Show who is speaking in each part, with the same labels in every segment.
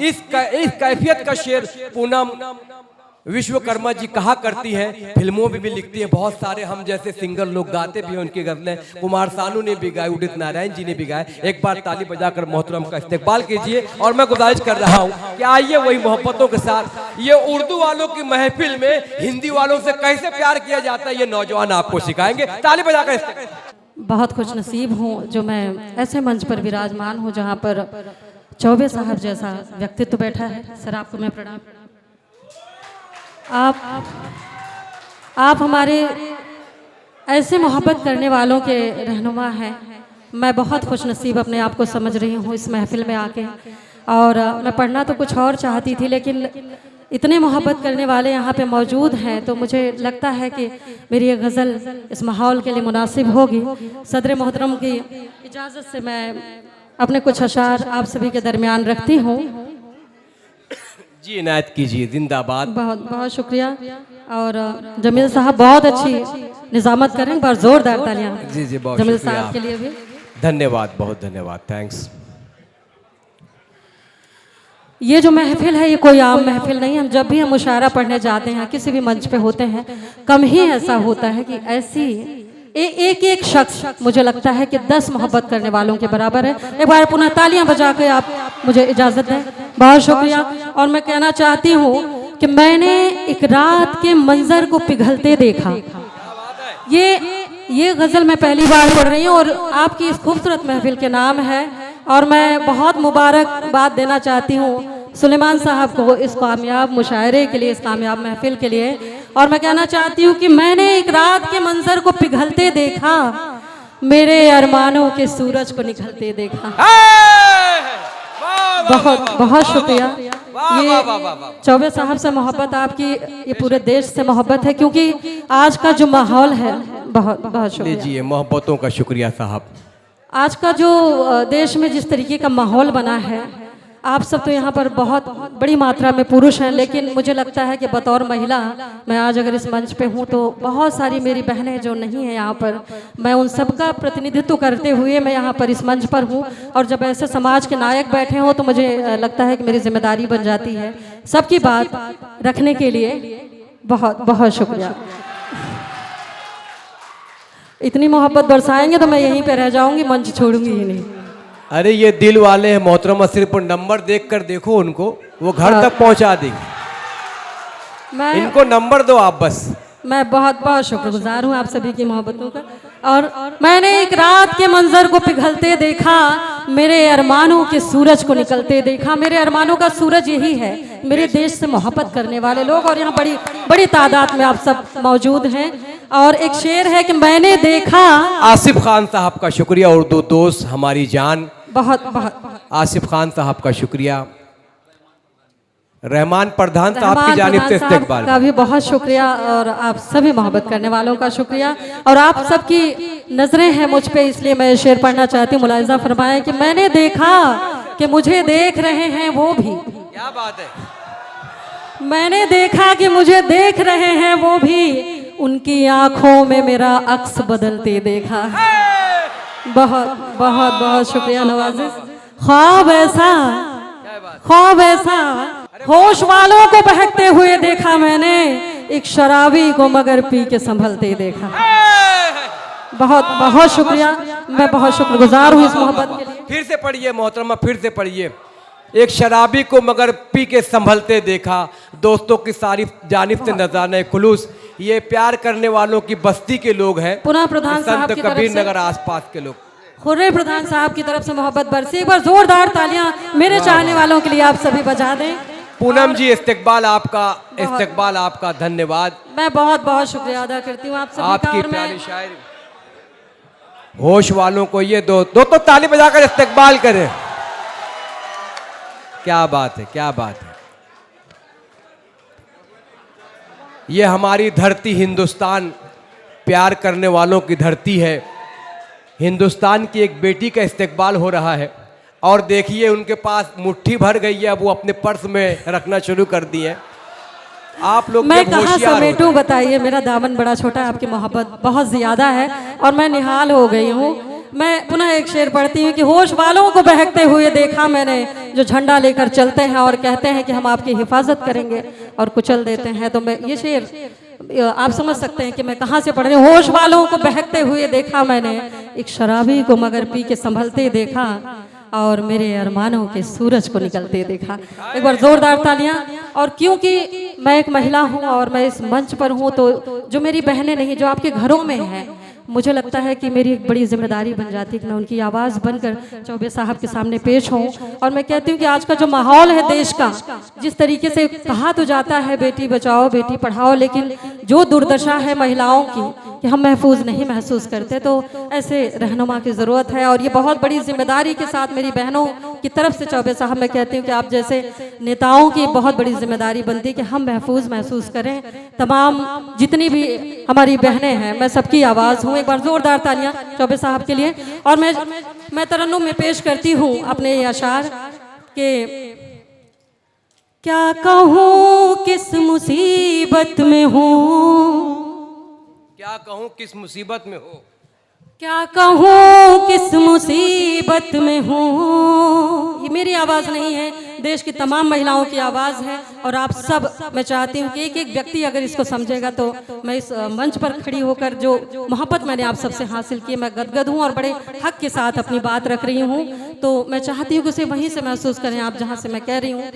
Speaker 1: इस कैफियत का शेर पूनम विश्वकर्मा जी कहा करती हैं, फिल्मों में भी लिखती हैं। बहुत सारे हम जैसे सिंगर लोग गाते भी हैं उनकी गजलें। कुमार सानू ने भी गाए, उदित नारायण जी ने भी गाए। एक बार ताली बजाकर मोहतरम का इस्तेकबाल कीजिए। और मैं गुजारिश कर रहा हूँ कि आइए वही मोहब्बतों के साथ ये उर्दू वालों की महफिल में हिंदी वालों से कैसे प्यार किया जाता है ये नौजवान आपको सिखाएंगे। ताली बजाकर।
Speaker 2: बहुत खुश नसीब हूँ जो मैं ऐसे मंच पर विराजमान हूँ जहाँ पर चौबे साहब जैसा व्यक्तित्व बैठा है। सर आपको मैं प्रणाम। आप हमारे ऐसे मोहब्बत करने वालों के रहनुमा हैं। मैं बहुत खुश नसीब अपने आप को समझ रही हूँ इस महफिल में आके। और मैं पढ़ना तो कुछ और चाहती थी, लेकिन इतने मोहब्बत करने वाले यहाँ पे मौजूद हैं तो मुझे लगता है कि मेरी ये गज़ल इस माहौल के लिए मुनासिब होगी। सदर मोहतरम की इजाज़त से मैं अपने कुछ अशार आप सभी के दरमियान रखती हूँ।
Speaker 1: जी इनायत कीजिए। जिंदाबाद।
Speaker 2: बहुत बहुत शुक्रिया। और जमील साहब बहुत अच्छी निजामत करें, बार जोरदार तालियां।
Speaker 1: जी जी बहुत
Speaker 2: जमील
Speaker 1: शुक्रिया
Speaker 2: साहब के लिए भी
Speaker 1: धन्यवाद, बहुत धन्यवाद, थैंक्स।
Speaker 2: ये जो महफिल है ये कोई आम महफिल नहीं। हम जब भी हम मुशायरा पढ़ने जाते हैं, किसी भी मंच पे होते हैं, कम ही ऐसा होता है कि ऐसी एक एक शख्स मुझे लगता है कि 10 मोहब्बत करने वालों के बराबर है। एक बार पुनः तालियां बजा के आप मुझे इजाज़त दें। बहुत शुक्रिया। और मैं कहना चाहती हूँ कि मैंने एक रात के मंजर को पिघलते देखा। ये गज़ल मैं पहली बार पढ़ रही हूँ और आपकी इस खूबसूरत महफिल के नाम है। और मैं बहुत मुबारकबाद देना चाहती हूँ सुलेमान साहब को इस कामयाब मुशायरे के लिए, इस कामयाब महफिल के लिए। और मैं कहना चाहती हूँ कि मैंने एक रात के मंजर को पिघलते देखा, मेरे अरमानों के सूरज को निकलते देखा। बहुत बहुत शुक्रिया। ये चौबे साहब से मोहब्बत, आपकी ये पूरे देश से मोहब्बत है, क्योंकि आज का जो माहौल है, बहुत बहुत शुक्रिया।
Speaker 1: लीजिए मोहब्बतों का शुक्रिया साहब।
Speaker 2: आज का जो देश में जिस तरीके का माहौल बना है, आप सब तो यहाँ पर बहुत बड़ी मात्रा में पुरुष हैं, लेकिन मुझे लगता है कि बतौर महिला मैं आज अगर इस मंच पे हूँ तो बहुत सारी मेरी बहनें जो नहीं हैं यहाँ पर, मैं उन सब का प्रतिनिधित्व करते हुए मैं यहाँ पर इस मंच पर हूँ। और जब ऐसे समाज के नायक बैठे हों तो मुझे लगता है कि मेरी जिम्मेदारी बन जाती है सबकी बात रखने के लिए। बहुत बहुत शुक्रिया। इतनी मोहब्बत बरसाएंगे तो मैं यहीं पे रह जाऊंगी, मंच छोड़ूंगी ही नहीं।
Speaker 1: अरे ये दिल वाले हैं मोहतरमा, सिर्फ नंबर देख कर देखो उनको, वो घर तक पहुंचा देंगे। इनको नंबर दो आप बस।
Speaker 2: मैं बहुत बहुत शुक्रगुजार हूँ आप सभी की मोहब्बतों का। और मैंने एक रात के मंजर को पिघलते देखा, मेरे अरमानों के सूरज को निकलते देखा। मेरे अरमानों का सूरज यही है, मेरे देश से मोहब्बत करने वाले लोग। और यहाँ बड़ी बड़ी तादाद में आप सब मौजूद हैं। और एक शेर है कि मैंने देखा।
Speaker 1: आसिफ खान साहब का शुक्रिया, उर्दू दोस्त हमारी जान।
Speaker 2: बहुत बहुत
Speaker 1: आसिफ खान साहब का शुक्रिया। रहमान प्रधान साहब की जानिब से इस्तकबाल
Speaker 2: का भी बहुत शुक्रिया। और आप सभी मोहब्बत करने वालों का शुक्रिया। और आप सबकी नजरें हैं मुझ पे, इसलिए मैं शेर पढ़ना चाहती हूँ। मुलाहिजा फरमाएं कि मैंने देखा कि मुझे देख रहे हैं वो भी।
Speaker 1: क्या बात है।
Speaker 2: मैंने देखा कि मुझे देख रहे हैं वो भी, उनकी आंखों में मेरा अक्स बदलते देखा। बहुत बहुत बहुत शुक्रिया नवाजिश। ख्वाब ऐसा, ख्वाब ऐसा, होश वालों को बहकते हुए देखा मैंने, एक शराबी को मगर पी के संभलते देखा। बहुत बहुत शुक्रिया। मैं बहुत शुक्रगुजार हूँ इस मोहब्बत के लिए।
Speaker 1: फिर से पढ़िए मोहतरमा, फिर से पढ़िए। एक शराबी को मगर पी के संभलते देखा, दोस्तों की सारी जानिब से नज़ाने खुलूस। ये प्यार करने वालों की बस्ती के लोग हैं,
Speaker 2: पुनः प्रधान साहब की
Speaker 1: कबीर नगर आसपास के लोग।
Speaker 2: खुर्रे प्रधान साहब की तरफ से मोहब्बत बरसी। एक बार जोरदार तालियां मेरे चाहने वालों के लिए आप सभी बजा दें।
Speaker 1: पूनम जी इस्तकबाल आपका, इस्तकबाल आपका, धन्यवाद।
Speaker 2: मैं बहुत बहुत शुक्रिया अदा करती हूँ आप सभी का।
Speaker 1: आपकी प्यारी शायरी। होश वालों को ये दो तो ताली बजाकर इस्तकबाल करें। क्या बात है, क्या बात है। ये हमारी धरती हिंदुस्तान प्यार करने वालों की धरती है। हिंदुस्तान की एक बेटी का इस्तकबाल हो रहा है और देखिए उनके पास मुट्ठी भर गई है, अब वो अपने पर्स में रखना शुरू कर दिए। आप लोग
Speaker 2: मैं कहाँ समेटूं बताइए, मेरा दामन बड़ा छोटा है, आपकी मोहब्बत बहुत ज़्यादा है और मैं निहाल हो गई हूँ। मैं पुनः एक शेर पढ़ती हूँ कि होश वालों को बहकते हुए देखा मैंने, जो झंडा लेकर चलते हैं और कहते हैं कि हम आपकी हिफाजत करेंगे और कुचल देते हैं। तो मैं ये शेर आप समझ सकते हैं कि मैं कहाँ से पढ़ रही हूँ। होश वालों को बहकते हुए देखा मैंने, एक शराबी को मगर पी के संभलते देखा, और मेरे अरमानों के सूरज को निकलते देखा। एक बार जोरदार तालियां। और क्योंकि मैं एक महिला हूं और मैं इस मंच पर हूं, तो जो मेरी बहनें नहीं, जो आपके घरों में हैं, मुझे लगता है कि मेरी एक बड़ी जिम्मेदारी बन जाती है कि मैं उनकी आवाज़ बनकर चौबे साहब के सामने पेश हूँ। और मैं कहती हूँ कि आज का जो माहौल है देश का, जिस तरीके से कहा तो जाता है बेटी बचाओ बेटी पढ़ाओ, लेकिन जो दुर्दशा है महिलाओं की कि हम महफूज नहीं महसूस करते, तो ऐसे रहनुमा की ज़रूरत है। और ये बहुत बड़ी जिम्मेदारी के साथ मेरी बहनों की तरफ से चौबे साहब मैं कहती हूँ कि आप जैसे नेताओं की बहुत बड़ी जिम्मेदारी बनती है कि हम महफूज महसूस करें। तमाम जितनी भी हमारी बहनें हैं, मैं सबकी आवाज़ हूँ। एक बार जोरदार तालियां चौबे साहब के लिए। और मैं तरन्नुम में पेश करती हूँ अपने ये अशार के क्या कहूँ किस मुसीबत में हूँ,
Speaker 1: क्या कहूँ किस मुसीबत में हो,
Speaker 2: क्या कहूँ किस मुसीबत में हूँ। ये मेरी आवाज़ नहीं है, देश की तमाम महिलाओं की आवाज़ है। और आप सब, मैं चाहती हूँ कि एक एक व्यक्ति अगर इसको समझेगा, तो मैं इस मंच पर खड़ी होकर जो मोहब्बत मैंने आप सबसे हासिल की, मैं गदगद हूँ और बड़े हक के साथ अपनी बात रख रही हूँ। तो मैं चाहती हूँ कि उसे वहीं से महसूस करें आप जहाँ से मैं कह रही हूँ।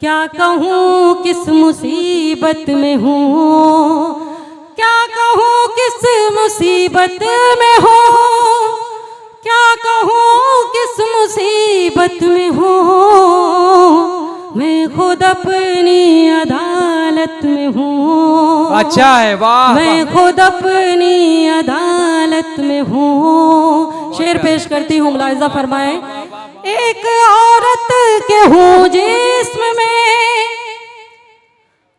Speaker 2: क्या कहूँ किस मुसीबत में हूँ, क्या कहूँ किस मुसीबत में हो, क्या कहूँ किस मुसीबत में हो, मैं खुद अपनी अदालत में हूँ।
Speaker 1: अच्छा है, वाह।
Speaker 2: मैं खुद अपनी अदालत में हूँ। शेर पेश करती हूँ, मुलाहिजा फरमाएं। एक औरत के हूँ जिस्म में,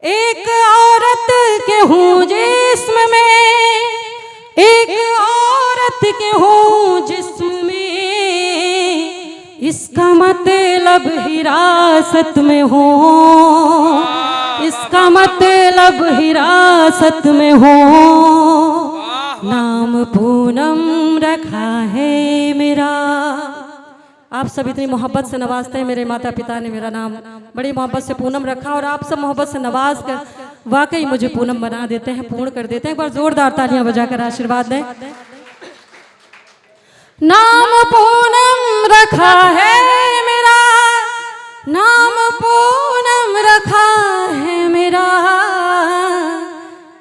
Speaker 2: एक औरत के हूँ जिस्म में, एक औरत के हूँ जिस्म में, इसका मतलब हिरासत में हो, इसका मतलब हिरासत में हो। नाम पूनम रखा है मेरा। आप सब इतनी मोहब्बत से नवाजते हैं, मेरे माता पिता ने मेरा नाम बड़ी मोहब्बत से पूनम रखा, और आप सब मोहब्बत से नवाज कर वाकई मुझे पूनम बना देते हैं, पूर्ण कर देते हैं। एक बार जोरदार तालियां बजाकर आशीर्वाद दें। नाम पूनम रखा है मेरा, नाम पूनम रखा है मेरा,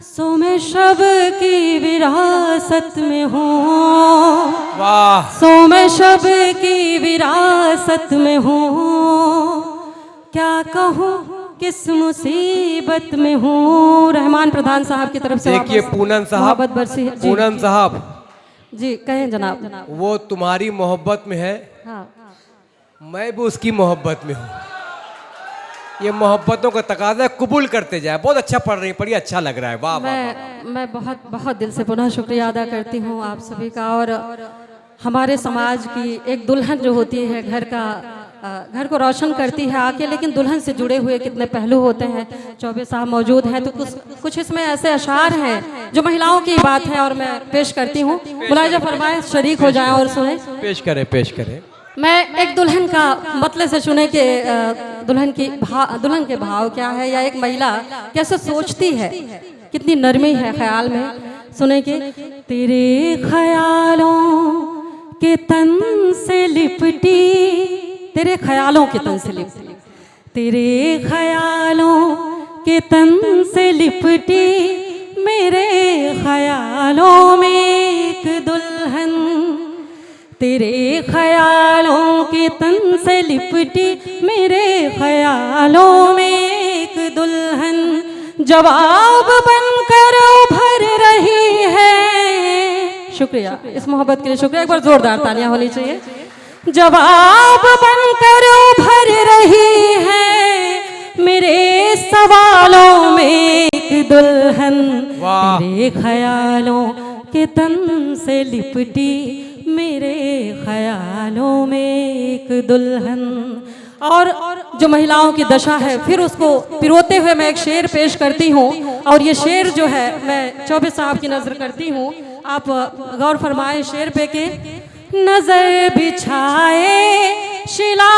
Speaker 2: सो मैं शब की विरासत में हूँ,
Speaker 1: वाह।
Speaker 2: सो मैं शब की विरासत में हूँ। क्या कहूँ किस मुसीबत में हूँ। रहमान प्रधान साहब की तरफ से
Speaker 1: देखिए पूनम साहब,
Speaker 2: मोहब्बत बरसी है। जी,
Speaker 1: पूनम साहब,
Speaker 2: जी कहें जनाब।
Speaker 1: वो तुम्हारी मोहब्बत में है,
Speaker 2: हाँ,
Speaker 1: मैं भी उसकी मोहब्बत में हूँ। ये मोहब्बतों का तकाजा है, कबूल करते जाए। बहुत अच्छा पढ़ रही हैं, पढ़िए, अच्छा लग रहा है, वाह वाह।
Speaker 2: मैं बहुत बहुत दिल से पुनः शुक्रिया अदा करती हूँ आप सभी का। और हमारे समाज की एक दुल्हन जो होती है, घर को रोशन करती है आके, लेकिन दुल्हन से जुड़े हुए कितने पहलू होते हैं। चौबे साहब मौजूद हैं, तो कुछ इसमें ऐसे अशार हैं जो महिलाओं की बात है, और मैं पेश करती हूँ। मुलाहिजा फरमाएं, शरीक हो जाएं और सुने।
Speaker 1: पेश करें, पेश करें।
Speaker 2: मैं एक दुल्हन का मतलब से सुने कि दुल्हन के भाव क्या है, या एक महिला कैसे सोचती है, कितनी नरमी है ख्याल में। सुने कि तेरे ख्यालों के तन से लिपटी, तेरे ख्यालों के तन से लिपटी, तेरे ख्यालों के तन से लिपटी, मेरे ख्यालों में एक दुल्हन, तेरे ख्यालों के तन से लिपटी, मेरे ख्यालों में एक दुल्हन, जवाब बनकर उभर रही है। शुक्रिया, इस मोहब्बत के लिए शुक्रिया। एक बार जोरदार तालियां होनी चाहिए। जवाब बनकर उभर रही है मेरे सवालों में एक दुल्हन, तेरे ख्यालों के तन से लिपटी, मेरे ख्यालों में एक दुल्हन। और जो महिलाओं की दशा है, फिर उसको पिरोते हुए मैं एक शेर पेश करती हूँ। और ये शेर जो है, मैं चौबे साहब की नजर करती हूँ, आप गौर फरमाएं शेर पे के। नजर बिछाए शिला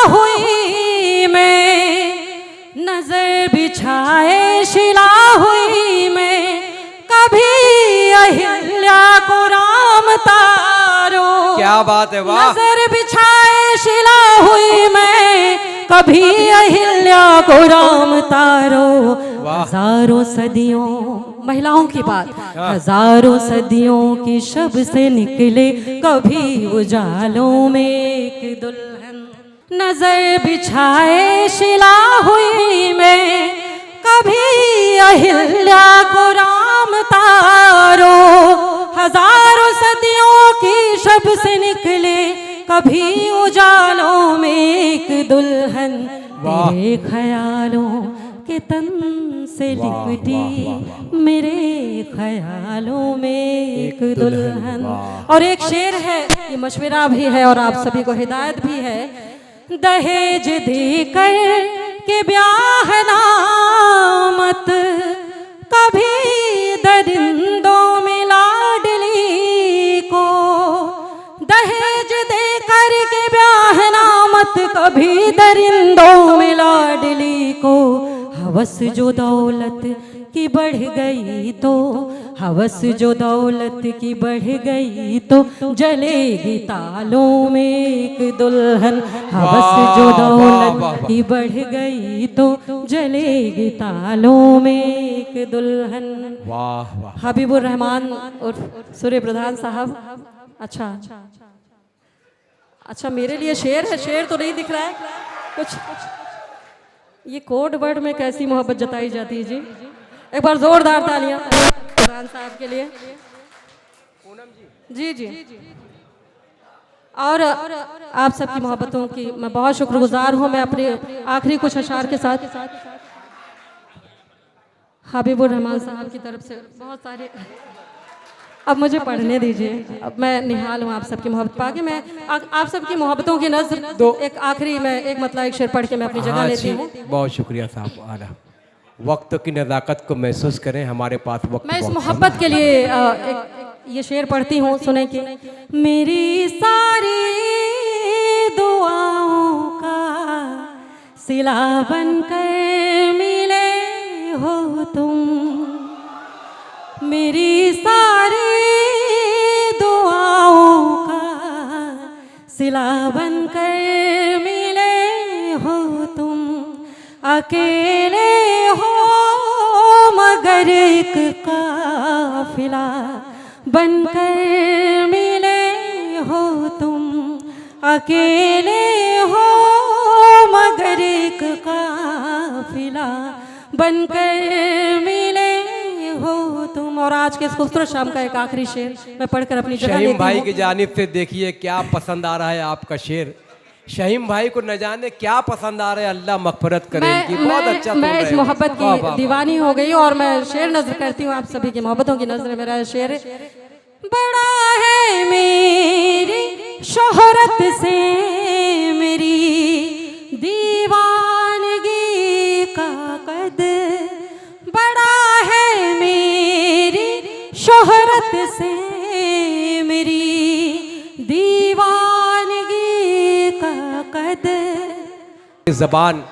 Speaker 2: हुई मैं, नजर बिछाए शिला हुई मैं, कभी अहिल्या को राम तारो।
Speaker 1: क्या बात है, वाह।
Speaker 2: नजर बिछाए शिला हुई मैं, कभी अहिल्या को राम तारो। हजारों सदियों, महिलाओं की बात, हजारों सदियों की शब से निकले कभी उजालों में एक दुल्हन। नजर बिछाए शिला हुई मैं, कभी अहिल्या को राम तारो। हजारों सदियों की शब से निकले कभी उजालों में एक दुल्हन। तेरे ख्यालों के तन से लिपटी मेरे ख्यालों में एक दुल्हन। और एक शेर है, ये मशवरा भी है और आप सभी को हिदायत भी है। दहेज देकर के ब्याह ना मत, कभी दरिंदों में लाडली को। दहेज देकर के ब्याह ना मत, कभी दरिंदों में लाडली को। हवस जो दौलत की बढ़ गई तो, हवस जो दौलत की बढ़ गई तो, जलेगी तालों में एक दुल्हन। हवस जो दौलत की बढ़ गई तो, जलेगी तालों में एक दुल्हन।
Speaker 1: वाह वाह।
Speaker 2: हबीबुर रहमान और सूर्य प्रधान साहब। अच्छा मेरे लिए शेर है, शेर तो नहीं दिख रहा है कुछ। ये कोड वर्ड में कैसी मोहब्बत जताई जाती है जी। एक बार जोरदार तालियां प्रधान साहब के लिए। जी जी। और आप सबकी मोहब्बतों की मैं बहुत शुक्रगुजार हूँ। मैं अपने आखिरी कुछ अशार के साथ हबीबुर रहमान साहब की तरफ से बहुत सारे, अब मुझे पढ़ने दीजिए। अब मैं निहाल हूँ आप सबकी मोहब्बत पाके। मैं आप सबकी मोहब्बतों की नज़र तो एक आखिरी मैं एक मतलब एक शेर पढ़ के मैं अपनी जगह लेती हूँ।
Speaker 1: बहुत शुक्रिया साहब। आला वक्त की नज़ाकत को महसूस करें, हमारे पास वक्त।
Speaker 2: मैं इस मोहब्बत के लिए ये शेर पढ़ती हूँ, सुने कि मेरी सारी दुआओं का सिला बनकर मिले हो तुम। मेरी सारी दुआओं का सिला बनकर मिले हो तुम। अकेले हो मगर एक काफिला बनकर मिले हो तुम। अकेले हो मगर एक काफिला बनकर मिले हो तुम। और आज के इस खूबसूरत शाम का एक आखिरी शेर मैं पढ़कर अपनी जगह लेती हूँ।
Speaker 1: शहीम भाई की जानिब से देखिए क्या पसंद आ रहा है आपका शेर। शहीम भाई को न जाने क्या पसंद आ रहा है, अल्लाह मगफरत करे इनकी। बहुत अच्छा।
Speaker 2: मैं इस मोहब्बत की दीवानी हो गई और मैं शेर नजर करती हूँ आप सभी की मोहब्बतों की नजर। मेरा शेर बड़ा है मेरी शोहरत से मेरी दीवानगी का कद। बड़ा है मेरी शोहरत से मेरी दीवानगी का कद।
Speaker 1: ज़बान